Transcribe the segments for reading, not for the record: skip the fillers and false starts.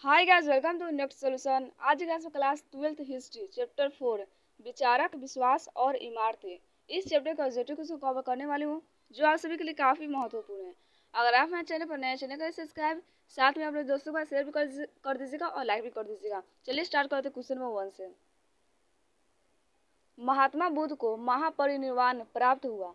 Hi guys, welcome to next solution. आज की class में क्लास 12th हिस्ट्री चैप्टर 4 विचारक, विश्वास और इमारतें। इस चैप्टर का ऑब्जेक्टिव को कवर करने वाली हूँ जो आप सभी के लिए काफ़ी महत्वपूर्ण है। अगर आप मेरे चैनल पर नए चैनल करें सब्सक्राइब, साथ में अपने दोस्तों का शेयर भी कर दीजिएगा और लाइक भी कर दीजिएगा। चलिए स्टार्ट करते हैं क्वेश्चन नंबर 1 से। महात्मा बुद्ध को महापरिनिर्वाण प्राप्त हुआ।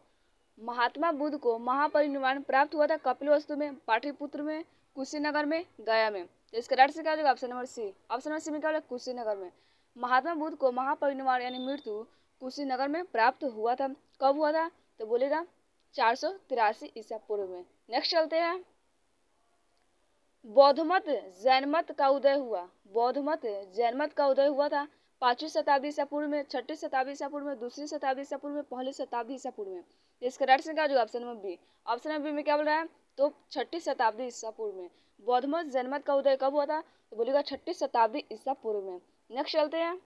महात्मा बुद्ध को महापरिनिर्वाण प्राप्त हुआ था कपिलवस्तु में, पाटलिपुत्र में, कुशीनगर में, गया में। तो इसका राइट से क्या होगा? Option number C. Option number C में क्या होगा? कुशीनगर में। महात्मा बुद्ध को महापरिनिर्वाण यानी मृत्यु कुशीनगर में प्राप्त हुआ था। कब हुआ था? तो बोलेगा 483 ईसा पूर्व में। नेक्स्ट चलते हैं। बौद्ध मत जैन मत का उदय हुआ। बौद्ध मत जैन मत का उदय हुआ था 5वीं शताब्दी ईसा पूर्व में, 6वीं शताब्दी ईसा पूर्व में, 2री शताब्दी ईसा पूर्व में, 1ली शताब्दी ईसा पूर्व में। इसका राइट से क्या होगा? Option number B. Option number B में क्या बोल रहा है? तो 6ठी शताब्दी ईसा पूर्व में। बौद्ध मत जैन मत का उदय कब हुआ था? तो बोलेगा 6ठी शताब्दी ईसा पूर्व में। नेक्स्ट चलते हैं।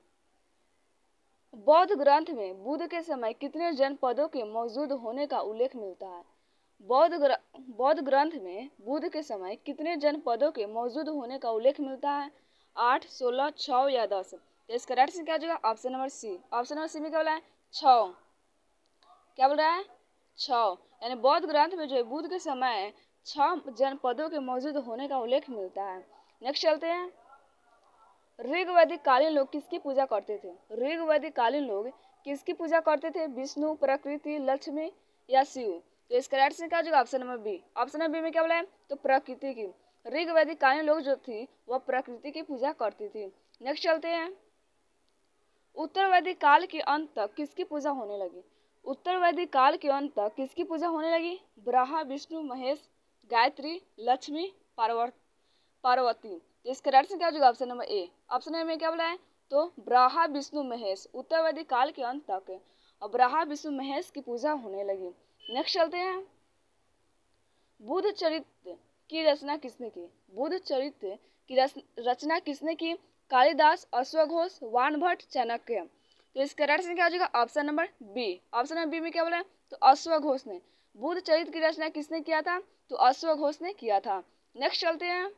बौद्ध ग्रंथ में बुद्ध के समय कितने जनपदों के मौजूद होने का उल्लेख मिलता है? बौद्ध ग्रंथ में बुद्ध के समय कितने जनपदों के मौजूद होने का उल्लेख मिलता है? 8, 16, 6 या 10। तो इसका राइट से क्या होगा? Option number C. Option number C में क्या बोला है? 6। क्या बोल रहा है? 6। यानी बौद्ध ग्रंथ में जो है बुद्ध के समय 6 जनपदों के मौजूद होने का उल्लेख मिलता है। नेक्स्ट चलते हैं। ऋग्वैदिक कालीन लोग किसकी पूजा करते थे? ऋग्वैदिक कालीन लोग किसकी पूजा करते थे? विष्णु, प्रकृति, लक्ष्मी या शिव। तो इसका राइट से क्या होगा? Option number B. Option number B में क्या बोला है? तो प्रकृति की। ऋग्वैदिक कालीन लोग जो थी वह प्रकृति की पूजा करती थी। नेक्स्ट चलते हैं। उत्तर वैदिक काल के अंत तक किसकी पूजा होने लगी? उत्तर वैदिक काल के अंत तक किसकी पूजा होने लगी? ब्रह्मा, विष्णु, महेश, गायत्री, लक्ष्मी, पार्वती। इसका राइट से क्या होगा? ऑप्शन नंबर ए। ऑप्शन नंबर में क्या बोला है? तो ब्रह्मा, विष्णु, महेश उत्तर वैदिक काल के अंत तक और ब्रह्मा, विष्णु, महेश की पूजा होने लगी। नेक्स्ट चलते हैं। बुद्ध चरित्र की रचना किसने की? बुद्ध चरित्र की रचना किसने की? कालिदास, अश्वघोष, वानभट्ट, चाणक्य। तो इसका राइट से क्या हो जाएगा? Option number B. Option number B में क्या बोला है? तो अश्वघोष ने। बुद्ध चरित्र की रचना किसने किया था? तो अश्वघोष ने किया था। नेक्स्ट चलते हैं।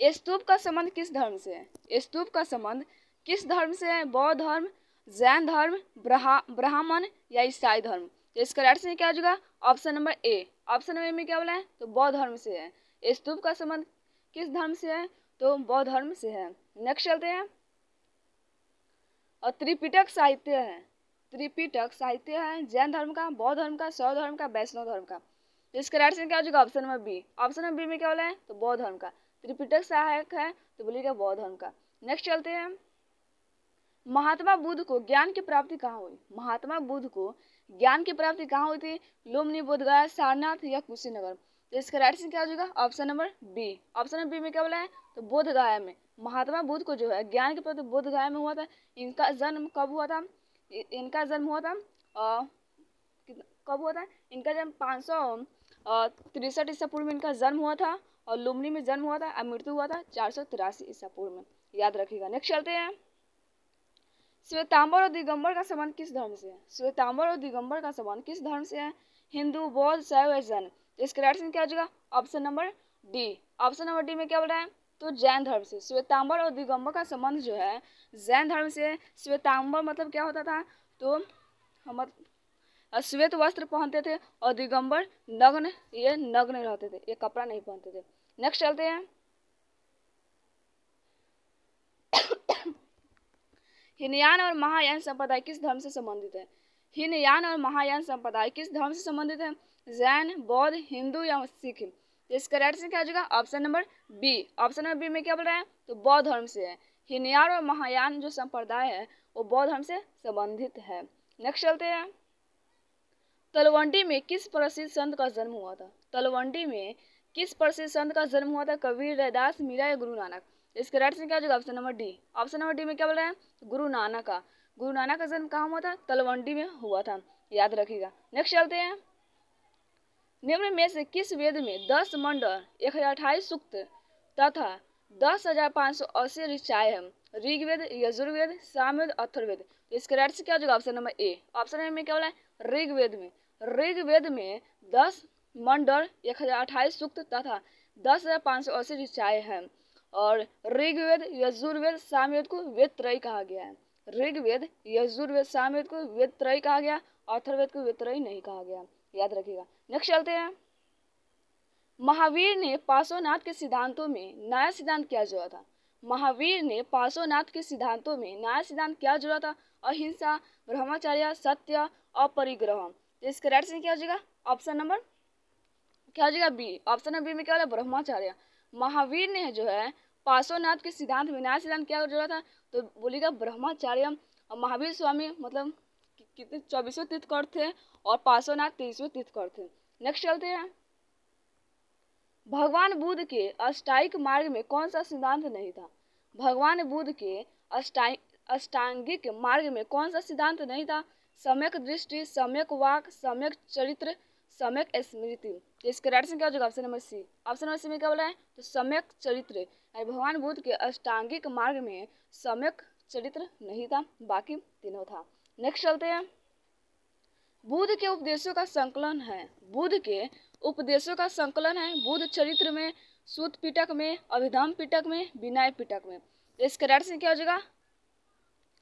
स्तूप का संबंध किस धर्म से है? स्तूप का संबंध किस धर्म से है? बौद्ध धर्म, जैन धर्म, ब्राह्मण या ईसाई धर्म। तो इसका राइट से क्या हो जाएगा? ऑप्शन नंबर ए। ऑप्शन नंबर में क्या बोला है? तो बौद्ध धर्म से है। स्तूप का संबंध किस धर्म से है? तो बौद्ध धर्म से है। नेक्स्ट चलते हैं। और त्रिपिटक साहित्य है। त्रिपिटक साहित्य है जैन धर्म का, बौद्ध धर्म का, शैव धर्म का, वैष्णव धर्म का। तो इसका राइट से क्या हो जाएगा? Option number B. Option number B में क्या बोला है? तो बौद्ध धर्म का। त्रिपिटक सहायक है तो बोलिएगा बौद्ध धर्म का। नेक्स्ट चलते हैं। महात्मा बुद्ध को ज्ञान की प्राप्ति कहाँ हुई? महात्मा बुद्ध को ज्ञान की प्राप्ति कहाँ हुई थी? लुम्बिनी, बोधगया, सारनाथ या कुशीनगर। तो इसका राइट से क्या हो जाएगा? Option number B. Option number B में क्या बोला है? तो बोधगया में। महात्मा बुद्ध को जो है ज्ञान की प्राप्ति बोधगया में हुआ था। इनका जन्म कब हुआ था? इनका जन्म हुआ था कब हुआ था? इनका जन्म 563 ईसा पूर्व में इनका जन्म हुआ था और लुम्बिनी में जन्म हुआ था और मृत्यु हुआ था 483 ईसा पूर्व में। याद रखिएगा। नेक्स्ट चलते हैं। श्वेतांबर और दिगंबर का संबंध किस धर्म से है? श्वेतांबर और दिगंबर का संबंध किस धर्म से है? हिंदू, बौद्ध, शैव या जैन। इसका राइट क्या हो जाएगा? Option number D. Option number D में क्या बोल रहा है? तो जैन धर्म से। श्वेतांबर और दिगंबर का संबंध जो है जैन धर्म से है। श्वेतांबर मतलब क्या होता था? तो हम श्वेत वस्त्र पहनते थे और दिगंबर नग्न, ये नग्न रहते थे, ये कपड़ा नहीं पहनते थे। नेक्स्ट चलते हैं। हीनयान और महायान संप्रदाय किस धर्म से संबंधित है? हीनयान और महायान संप्रदाय किस धर्म से संबंधित है? जैन, बौद्ध, हिंदू या सिख। इसका राइट से क्या हो जाएगा? Option number B. Option number B में क्या बोल रहा है? तो बौद्ध धर्म से है। हीनयान और महायान जो संप्रदाय है वो बौद्ध धर्म से संबंधित है। नेक्स्ट चलते हैं। तलवंडी में किस प्रसिद्ध संत का जन्म हुआ था? तलवंडी में किस प्रसिद्ध संत का जन्म हुआ था? कबीर, रैदास, मीरा या गुरु नानक। इसके राइट से क्या हो जाएगा? Option number D. Option number D में क्या बोल रहा है? गुरु नानक का। गुरु नानक का जन्म कहाँ हुआ था? तलवंडी में हुआ था। याद रखिएगा। नेक्स्ट चलते हैं। निम्न में से किस वेद में 10 मंडल, 1028 सूक्त तथा 10,580 ऋचाएं हैं? ऋग्वेद, यजुर्वेद, सामवेद, अथर्ववेद। तो इसके राइट से क्या हो जाएगा? ऑप्शन नंबर ए। ऑप्शन नंबर में क्या बोला है? ऋग्वेद में। ऋग्वेद में 10 मंडल, 1028 सूक्त तथा 10,580 ऋचाएं हैं और ऋग्वेद, यजुर्वेद, सामवेद को वेद त्रयी कहा गया है। ऋग्वेद, यजुर्वेद, सामवेद को वेद त्रयी कहा गया, अथर्ववेद को वेद त्रयी नहीं कहा गया, याद रखिएगा। नेक्स्ट चलते हैं। महावीर ने पार्श्वनाथ के सिद्धांतों में नया सिद्धांत क्या जोड़ा था? महावीर ने पार्श्वनाथ के सिद्धांतों में नया सिद्धांत क्या जोड़ा था? अहिंसा, ब्रह्मचर्य, सत्य, अपरिग्रह। तो इसका राइट आंसर क्या हो जाएगा? ऑप्शन नंबर क्या हो जाएगा? बी। ऑप्शन नंबर बी में क्या हो रहा है? ब्रह्मचर्य। महावीर ने जो है पार्श्वनाथ के सिद्धांत में नया सिद्धांत क्या जोड़ा था? तो बोलिएगा ब्रह्मचर्य। महावीर स्वामी मतलब कितने 24वें तीर्थंकर थे और पार्श्वनाथ 23वें तीर्थंकर थे। नेक्स्ट चलते हैं। भगवान बुद्ध के अष्टांगिक मार्ग में कौन सा सिद्धांत नहीं था? भगवान बुद्ध के अष्टांगिक मार्ग में कौन सा सिद्धांत नहीं था? सम्यक दृष्टि, सम्यक वाक, सम्यक चरित्र, सम्यक स्मृति। इसके राइट आंसर क्या हो जाएगा? Option number C. Option number C में क्या बोला है? तो सम्यक चरित्र। भगवान बुद्ध के अष्टांगिक मार्ग में सम्यक चरित्र नहीं था, बाकी तीनों था। नेक्स्ट चलते हैं। बुद्ध के उपदेशों का संकलन है। बुद्ध के उपदेशों का संकलन है बुद्ध चरित्र में, सूत पिटक में, अभिधम्म पिटक में, विनय पिटक में। इसका राइट आंसर क्या हो जाएगा?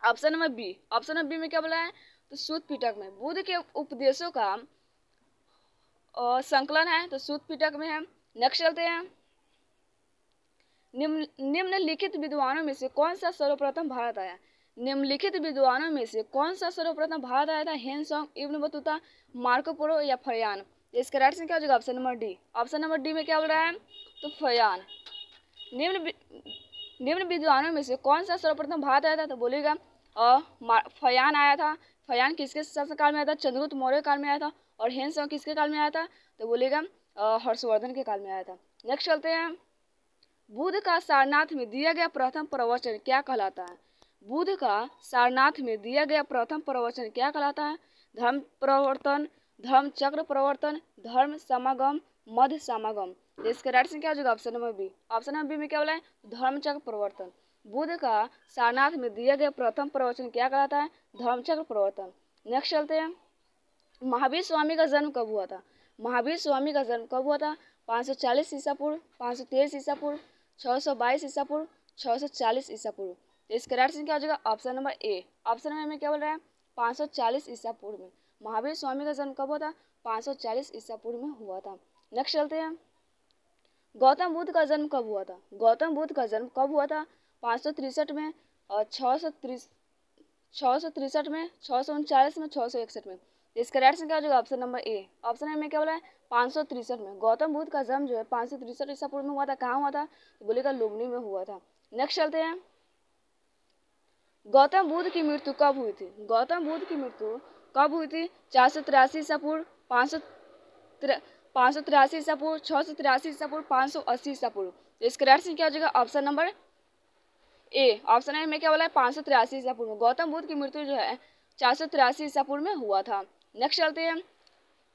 Option number B. Option number B में क्या बोला है? तो सूत पिटक में। बुद्ध के उपदेशों का संकलन है तो सूत पिटक में है। नेक्स्ट चलते हैं। निम्नलिखित विद्वानों में से कौन सा सर्वप्रथम भारत आया? निम्नलिखित विद्वानों में से कौन सा सर्वप्रथम भारत आया था? हेनसोंग, इब्न बतूता, मार्को पोलो या फयान। इसका राइट आंसर क्या हो जाएगा? Option number D. Option number D में क्या बोल रहा है? तो फयान। निम्न विद्वानों में से कौन सा सर्वप्रथम भारत आया था? तो बोलेगा फयान आया था। फयान किसके शासनकाल में आया था? चंद्रगुप्त मौर्य काल में आया था। और हेनसोंग किसके काल में आया था? तो बोलेगा हर्षवर्धन के काल में आया था। नेक्स्ट चलते हैं। बुद्ध का सारनाथ में दिया गया प्रथम प्रवचन क्या कहलाता है? बुद्ध का सारनाथ में दिया गया प्रथम प्रवचन क्या कहलाता है? धर्म प्रवर्तन, धर्म चक्र प्रवर्तन, धर्म समागम, मध्य समागम। इसका राइट आंसर क्या हो जाएगा? Option number B. Option number B में क्या बोला है? धर्म चक्र प्रवर्तन। बुद्ध का सारनाथ में दिया गया प्रथम प्रवचन क्या कहलाता है? धर्म चक्र प्रवर्तन। नेक्स्ट चलते हैं। महावीर स्वामी का जन्म कब हुआ था? महावीर स्वामी का जन्म कब हुआ था? 540 ईसा पूर्व, 523 ईसा पूर्व, 622 ईसा पूर्व, 640 ईसा पूर्व। इसका राइट आंसर क्या हो जाएगा? ऑप्शन नंबर ए। ऑप्शन नंबर में क्या बोल रहा है? 540 ईसा पूर्व में। महावीर स्वामी का जन्म कब हुआ था? 540 ईसा पूर्व में हुआ था। नेक्स्ट चलते हैं। गौतम बुद्ध का जन्म कब हुआ था? गौतम बुद्ध का जन्म कब हुआ था? 563 में और 663 में, 639 में, 661 में। इसका राइट आंसर क्या हो जाएगा? ऑप्शन नंबर ए। ऑप्शन में क्या बोला है? 563 में। गौतम बुद्ध का जन्म जो है 563 ईसा पूर्व में हुआ था। कहाँ हुआ था? तो बोलेगा लुम्बिनी में हुआ था। नेक्स्ट चलते हैं। गौतम बुद्ध की मृत्यु कब हुई थी? गौतम बुद्ध की मृत्यु कब हुई थी? 483 ईसा पूर्व, 583 ईसा पूर्व, 683 ईसा पूर्व, 580 ईसा पूर्व। इसका राइट आंसर क्या हो जाएगा? Option number A. Option A में क्या बोला है? 583 ईसा पूर्व में। गौतम बुद्ध की मृत्यु जो है 483 ईसा पूर्व में हुआ था। नेक्स्ट चलते हैं।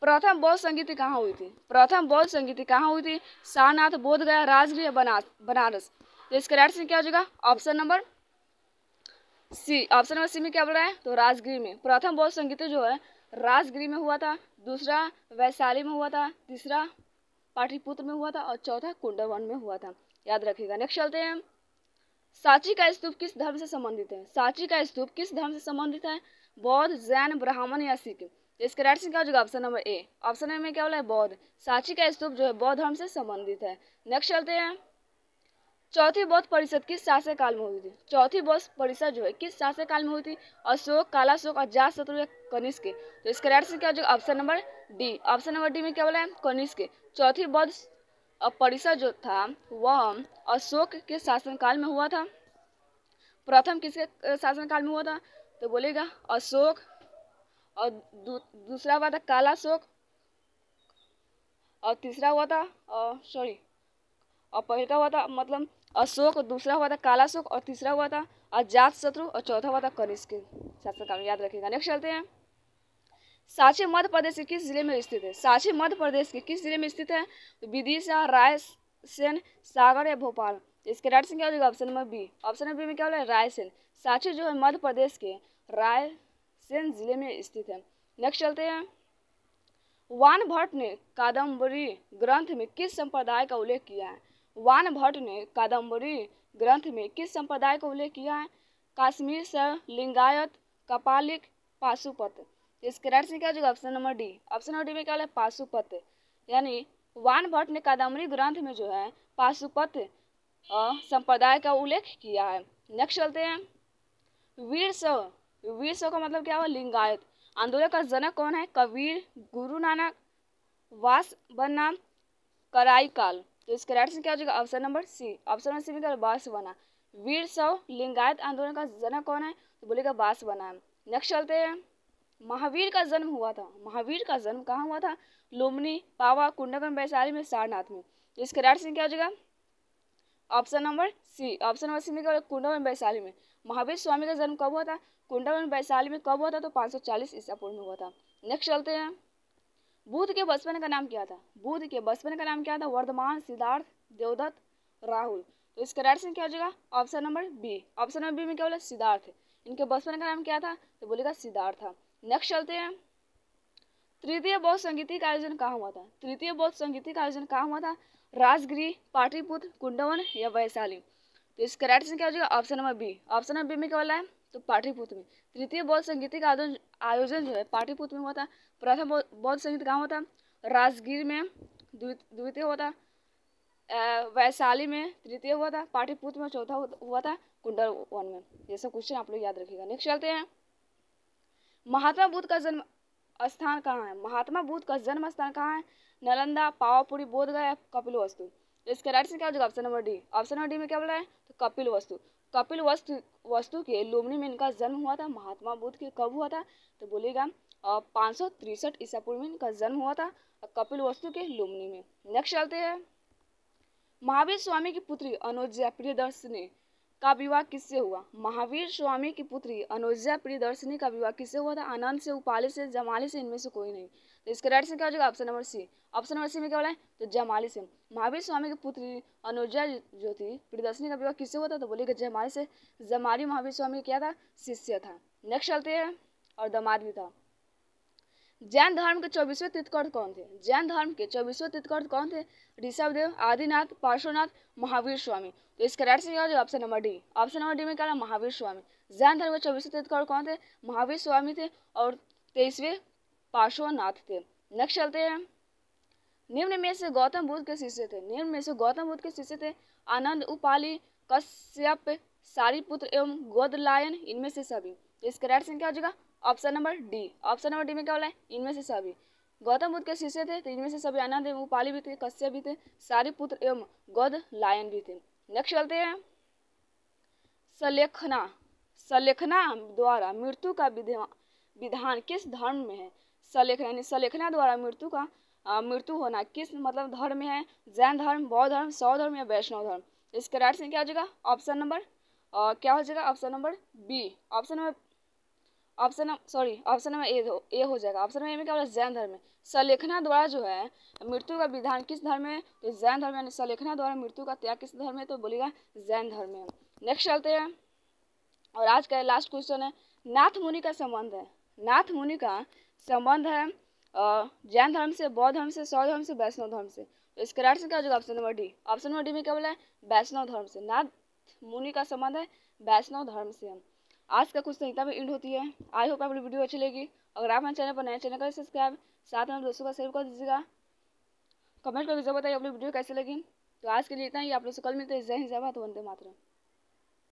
प्रथम बौद्ध संगीति कहाँ हुई थी? प्रथम बौद्ध संगीति कहाँ हुई थी? सारनाथ, बोधगया, राजगृह, बनारस। तो इसका राइट आंसर क्या हो जाएगा? Option number C. Option number C में क्या बोल रहा है? तो राजगृह में। प्रथम बौद्ध संगीत जो है राजगृह में हुआ था, दूसरा वैशाली में हुआ था, तीसरा पाटलिपुत्र में हुआ था और चौथा कुंडवन में हुआ था। याद रखिएगा। नेक्स्ट चलते हैं। सांची का स्तूप किस धर्म से संबंधित है? सांची का स्तूप किस धर्म से संबंधित है? बौद्ध, जैन, ब्राह्मण या सिख। इसका राइट आंसर क्या हो जाएगा? ऑप्शन नंबर ए। ऑप्शन में क्या बोला है? बौद्ध। सांची का स्तूप जो है बौद्ध धर्म से संबंधित है। नेक्स्ट चलते हैं। चौथी बौद्ध परिषद किस शासक काल में हुई थी? चौथी बौद्ध परिषद जो है किस शासक काल में हुई थी? अशोक, कालाशोक, अजातशत्रु या कनिष्क। तो इसका राइट आंसर क्या हो जाएगा? Option number D. Option number D में क्या बोला है? कनिष्क। चौथी बौद्ध परिषद जो था वह अशोक के शासनकाल में हुआ था। प्रथम किसके शासनकाल में हुआ था? तो बोलेगा अशोक, और दूसरा हुआ था कालाशोक, और तीसरा हुआ था और पहला हुआ था मतलब अशोक, दूसरा हुआ था कालाशोक, और तीसरा हुआ था अजातशत्रु, और चौथा हुआ था कनिष्क शासनकाल में। याद रखिएगा। नेक्स्ट चलते हैं। सांची मध्य प्रदेश के किस जिले में स्थित है? सांची मध्य प्रदेश के किस जिले में स्थित है? तो विदिशा, रायसेन, सागर या भोपाल। इसके राइट आंसर क्या हो जाएगा? Option number B. Option number B में क्या बोला है? रायसेन। सांची जो है मध्य प्रदेश के रायसेन जिले में स्थित है। नेक्स्ट चलते हैं। वान भट्ट ने कादम्बरी ग्रंथ में किस संप्रदाय का उल्लेख किया है? वान भट्ट ने कादम्बरी ग्रंथ में किस संप्रदाय का उल्लेख किया है? कश्मीर से लिंगायत, कपालिक, पाशुपत। इसके राइट से क्या हो जाएगा? Option number D. Option number D में क्या है? पाशुपत। यानी वान भट्ट ने कादम्बरी ग्रंथ में जो है पाशुपत संप्रदाय का उल्लेख किया है। नेक्स्ट चलते हैं वीर शैव। वीर शैव का मतलब क्या हुआ? लिंगायत। आंदोलन का जनक कौन है? कबीर, गुरु नानक, वास बना, कराई काल। तो इसका राइट से क्या हो जाएगा? Option number C. Option number C में क्या? वास बना। वीर शैव लिंगायत आंदोलन का जनक कौन है? तो बोलेगा वास बना। नेक्स्ट चलते हैं महावीर का जन्म हुआ था। महावीर का जन्म कहाँ हुआ था? लुम्बिनी, पावा, कुंडकन, वैशाली में, सारनाथ में। तो इसका राइट से क्या हो जाएगा? Option number C. Option number C में क्या? कुंडकन, वैशाली में। महावीर स्वामी का जन्म कब हुआ था? कुंडकन, वैशाली में। कब हुआ था? तो 540 ईसा पूर्व में हुआ था। नेक्स्ट चलते हैं बुद्ध के बचपन का नाम क्या था? बुद्ध के बचपन का नाम क्या था? वर्धमान, सिद्धार्थ, देवदत्त, राहुल। तो इसका राइट से क्या हो जाएगा? Option number B. Option number B में क्या बोला? सिद्धार्थ। इनके बचपन का नाम क्या था? तो बोलेगा सिद्धार्थ था। नेक्स्ट चलते हैं तृतीय बौद्ध संगीति का आयोजन कहाँ हुआ था? तृतीय बौद्ध संगीति का आयोजन कहाँ हुआ था? राजगिरी, पाटलिपुत्र, कुंडवन या वैशाली। तो इसका राइट से क्या हो जाएगा? Option number B. Option number B में क्या बोला है? तो पाटलिपुत्र में। तृतीय बौद्ध संगीति का आयोजन जो है पाटलिपुत्र में हुआ था। प्रथम बौद्ध संगीत कहाँ हुआ था? राजगिर में। द्वितीय हुआ था वैशाली में। तृतीय हुआ था पाटलिपुत्र में। चौथा हुआ था कुंडवन में। ये सब क्वेश्चन आप लोग याद रखिएगा। नेक्स्ट चलते हैं महात्मा बुद्ध का जन्म स्थान कहाँ है? महात्मा बुद्ध का जन्म स्थान कहाँ है? नालंदा, पावापुरी, बोधगया, कपिलवस्तु। तो इसका राइट से क्या हो जाएगा? Option number D. Option number D में क्या बोला है? तो कपिलवस्तु। कपिलवस्तु के लुम्बिनी में इनका जन्म हुआ था। महात्मा बुद्ध के कब हुआ था? तो बोलेगा 563 ईसा पूर्व में इनका जन्म हुआ था कपिलवस्तु के लुम्बिनी में। नेक्स्ट चलते हैं महावीर स्वामी की पुत्री अनुजा प्रियदर्शनी का विवाह किससे हुआ? महावीर स्वामी की पुत्री अनुजा प्रियदर्शनी का विवाह किससे हुआ था? आनंद से, उपाली से, जमाली से, इनमें से कोई नहीं। तो इसका राइट से क्या हो जाएगा? Option number C. Option number C में क्या बोला है? तो जमाली से। महावीर स्वामी की पुत्री अनुजा जो थी प्रियदर्शनी का विवाह किससे हुआ था? तो बोलेगा जमाली से। जमाली महावीर स्वामी क्या था? शिष्य था। नेक्स्ट चलते हैं और दामाद भी था। जैन धर्म के 24वें तीर्थंकर कौन थे? जैन धर्म के 24वें तीर्थंकर कौन थे? ऋषभदेव, आदिनाथ, पार्श्वनाथ, महावीर स्वामी। तो इसका राइट से क्या हो जाएगा? Option number D. Option number D में क्या है? महावीर स्वामी। जैन धर्म के 24वें तीर्थंकर कौन थे? महावीर स्वामी थे और 23वें पार्श्वनाथ थे। नेक्स्ट चलते हैं निम्न में से गौतम बुद्ध के शिष्य थे। निम्न में से गौतम बुद्ध के शिष्य थे आनंद, उपाली, कश्यप, सारिपुत्र एवं गोदलायन, इनमें से सभी। इसका राइट से क्या हो जाएगा? Option number D. Option number D में क्या बोला है? इनमें से सभी। गौतम बुद्ध के शिष्य थे तो इनमें से सभी आनंद एवं उपाली भी थे, कश्यप भी थे, सारिपुत्र एवं गोदलायन भी थे। नेक्स्ट चलते हैं सलेखना। सलेखना द्वारा मृत्यु का विधान किस धर्म में है? सलेखना यानी सलेखना द्वारा मृत्यु होना किस मतलब धर्म में है? जैन धर्म, बौद्ध धर्म, सौ धर्म या वैष्णव धर्म। इसका राइट से क्या हो जाएगा? ऑप्शन नंबर क्या हो जाएगा? Option number B. Option number A हो जाएगा। ऑप्शन नंबर ए में क्या बोला? जैन धर्म में। सलेखना द्वारा जो है मृत्यु का विधान किस धर्म में? तो जैन धर्म यानी सलेखना द्वारा मृत्यु का त्याग किस धर्म में? तो बोलेगा जैन धर्म में। नेक्स्ट चलते हैं और आज का लास्ट क्वेश्चन है नाथ मुनि का संबंध है। नाथ मुनि का संबंध है जैन धर्म से, बौद्ध धर्म से, सौ धर्म से, वैष्णव धर्म से। तो इसका राइट से क्या हो जाएगा? Option number D. Option number D में क्या बोला है? वैष्णव धर्म से। नाथ मुनि का संबंध है वैष्णव धर्म से। आज का कुछ संहिता में एंड होती है। आई होप आपको वीडियो अच्छी लगी। अगर आप हमारे चैनल पर नए चैनल का सब्सक्राइब, साथ में दोस्तों का शेयर कर दीजिएगा। कमेंट करके जरूर बताइए आप लोग वीडियो कैसे लगी। तो आज के लिए इतना ही। आप लोग से कल मिलते हैं। जय हिंद, जय भारत, वंदे मातरम।